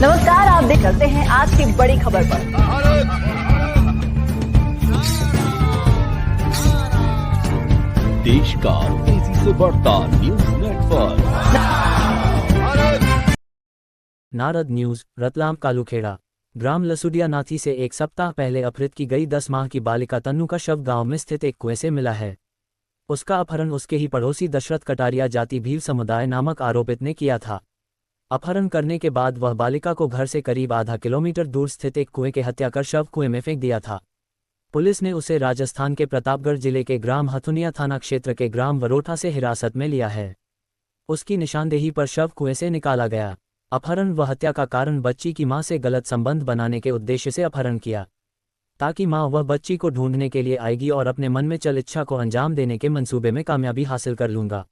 नमस्कार, आप देख सकते हैं आज की बड़ी खबर पर। देश का तेजी से बढ़ता news network Narad news Ratlam Kalukheda. ग्राम लसुडिया नाथी से एक सप्ताह पहले अपहृत की गई 10 माह की बालिका तन्नू का शव गांव में स्थित एक कुएं से मिला है। उसका अपहरण उसके ही पड़ोसी दशरथ कटारिया जाति भील समुदाय नामक आरोपित ने किया था। अपहरण करने के बाद वह बालिका को घर से करीब आधा किलोमीटर दूर स्थित एक कुएं के हत्या कर शव कुएं में फेंक दिया था। पुलिस ने उसे राजस्थान के प्रतापगढ़ जिले के ग्राम हथुनिया थाना क्षेत्र के ग्राम वरोठा से हिरासत में लिया है। उसकी निशानदेही पर शव कुएं से निकाला गया। अपहरण व हत्या का कारण बच्ची की मां से गलत संबंध बनाने के उद्देश्य से अपहरण किया, ताकि मां वह बच्ची को ढूंढने के लिए आएगी और अपने मन में चल इच्छा को अंजाम देने के मंसूबे में कामयाबी हासिल कर लूंगा।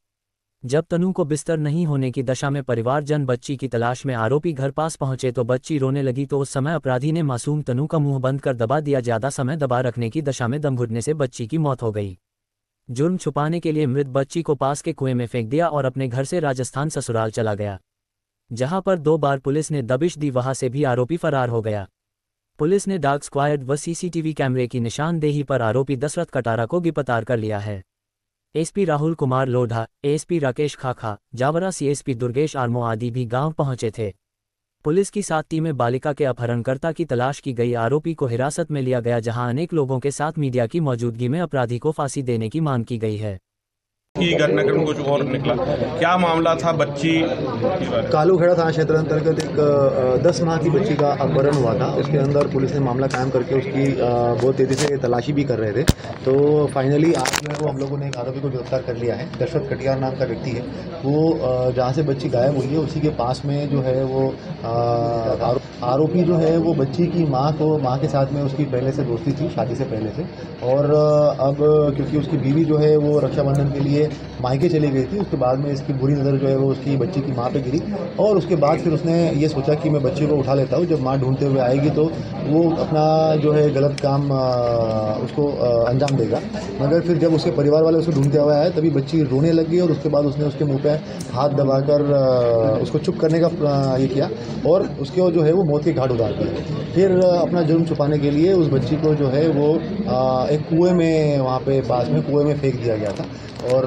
जब तनु को बिस्तर नहीं होने की दशा में परिवारजन बच्ची की तलाश में आरोपी घर पास पहुंचे तो बच्ची रोने लगी, तो उस समय अपराधी ने मासूम तनु का मुंह बंद कर दबा दिया। ज्यादा समय दबा रखने की दशा में दम घुटने से बच्ची की मौत हो गई। जुर्म छुपाने के लिए मृत बच्ची को पास के कुएं में फेंक दिया और अपने घर से राजस्थान ससुराल चला गया, जहां पर 2 बार पुलिस ने दबिश दी। वहां से भी आरोपी फरार हो गया। पुलिस ने डॉग स्क्वाड व सीसीटीवी कैमरे की निशानदेही पर आरोपी दशरथ कटारा को गिरफ्तार कर लिया है। एसपी राहुल कुमार लोढ़ा, एएसपी राकेश खाखा, जावरा सीएसपी दुर्गेश आर्मो आदि भी गांव पहुंचे थे। पुलिस की 7 टीमें बालिका के अपहरणकर्ता की तलाश की गई। आरोपी को हिरासत में लिया गया, जहां अनेक लोगों के साथ मीडिया की मौजूदगी में अपराधी को फांसी देने की मांग की गई है। की घटनाक्रम कुछ और निकला, क्या मामला था? बच्ची कालूखेड़ा थाना क्षेत्र अंतर्गत एक 10 माह की बच्ची का अपहरण हुआ था। उसके अंदर पुलिस ने मामला कायम करके उसकी बहुत तेज़ी से तलाशी भी कर रहे थे। तो फाइनली आज जो है वो हम लोगों ने एक आरोपी को गिरफ्तार कर लिया है। दशरथ कटियार नाम का व्यक्ति है। वो जहाँ से बच्ची गायब हुई है उसी के पास में जो है वो आरोपी जो है वो बच्ची की माँ के साथ में उसकी पहले से दोस्ती थी, शादी से पहले से। और अब क्योंकि उसकी बीवी जो है वो रक्षाबंधन के लिए मायके चली गई थी, उसके बाद में इसकी बुरी नज़र जो है वो उसकी बच्ची की माँ पे गिरी और उसके बाद फिर उसने ये सोचा कि मैं बच्चे को उठा लेता हूँ, जब माँ ढूंढते हुए आएगी तो वो अपना जो है गलत काम उसको अंजाम देगा। मगर फिर जब उसके परिवार वाले उसको ढूंढते हुए आए तभी बच्ची रोने लगी और उसके बाद उसने उसके मुंह पे हाथ दबाकर उसको चुप करने का ये किया और उसके जो है वो मौत के घाट उतार दिए। फिर अपना जुर्म छुपाने के लिए उस बच्ची को जो है वो एक कुएं में, वहाँ पे पास में कुएं में फेंक दिया गया था। और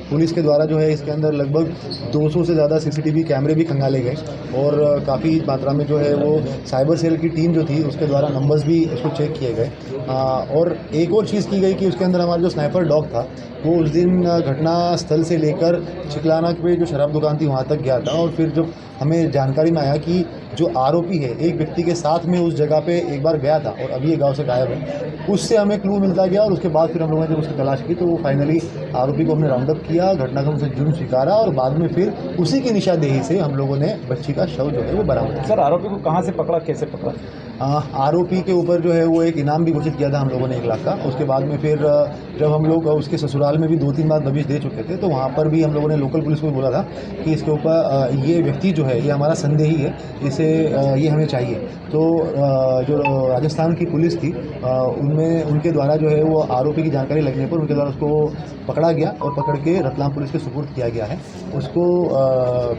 पुलिस के द्वारा जो है इसके अंदर लगभग 200 से ज़्यादा सीसीटीवी कैमरे भी खंगाले गए और काफ़ी मात्रा में जो है वो साइबर सेल की टीम जो थी उसके द्वारा नंबर्स भी उसको चेक किए गए। और एक और चीज़ की गई कि उसके अंदर हमारा जो स्नाइपर डॉग था वो उस दिन घटना स्थल से लेकर चिकलाना पे जो शराब दुकान थी वहाँ तक गया था। और फिर जब हमें जानकारी में आया कि जो आरोपी है एक व्यक्ति के साथ में उस जगह पे एक बार गया था और अभी ये गांव से गायब है, उससे हमें क्लू मिलता गया और उसके बाद फिर हम लोगों ने जब उसकी तलाश की तो वो फाइनली आरोपी को हमने राउंड अप किया, घटनाक्रम से जुर्म स्वीकारा और बाद में फिर उसी की निशानदेही से हम लोगों ने बच्ची का शव जो है वो बरामद किया। सर, आरोपी को कहाँ से पकड़ा, कैसे पकड़ा? आरोपी के ऊपर जो है वो एक इनाम भी घोषित किया था हम लोगों ने 1 लाख का। उसके बाद में फिर जब हम लोग उसके ससुराल में भी 2-3 बार दबिश दे चुके थे तो वहाँ पर भी हम लोगों ने लोकल पुलिस को बोला था कि इसके ऊपर ये व्यक्ति जो है ये हमारा संदेही है, इसे ये हमें चाहिए। तो जो राजस्थान की पुलिस थी उनमें उनके द्वारा जो है वो आरोपी की जानकारी लगने पर उनके द्वारा उसको पकड़ा गया और पकड़ के रतलाम पुलिस के सुपुर्द किया गया है। उसको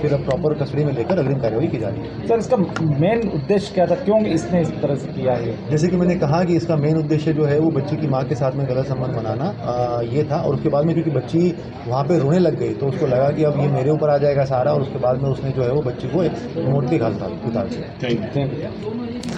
फिर प्रॉपर कस्टडी में लेकर अग्रिम कार्रवाई की जा रही है। सर, इसका मेन उद्देश्य क्या था, क्यों इसने इस तरह से किया है? जैसे कि मैंने कहा कि इसका मेन उद्देश्य जो है वो बच्ची की माँ के साथ में गलत संबंध बनाना ये था। और उसके बाद में क्योंकि बच्ची वहाँ पे रोने लग गई तो उसको लगा कि अब ये मेरे ऊपर आ जाएगा सारा, और उसके बाद में उसने जो है वो बच्ची को एक मोड़ के घात उतार दिया। Thank you.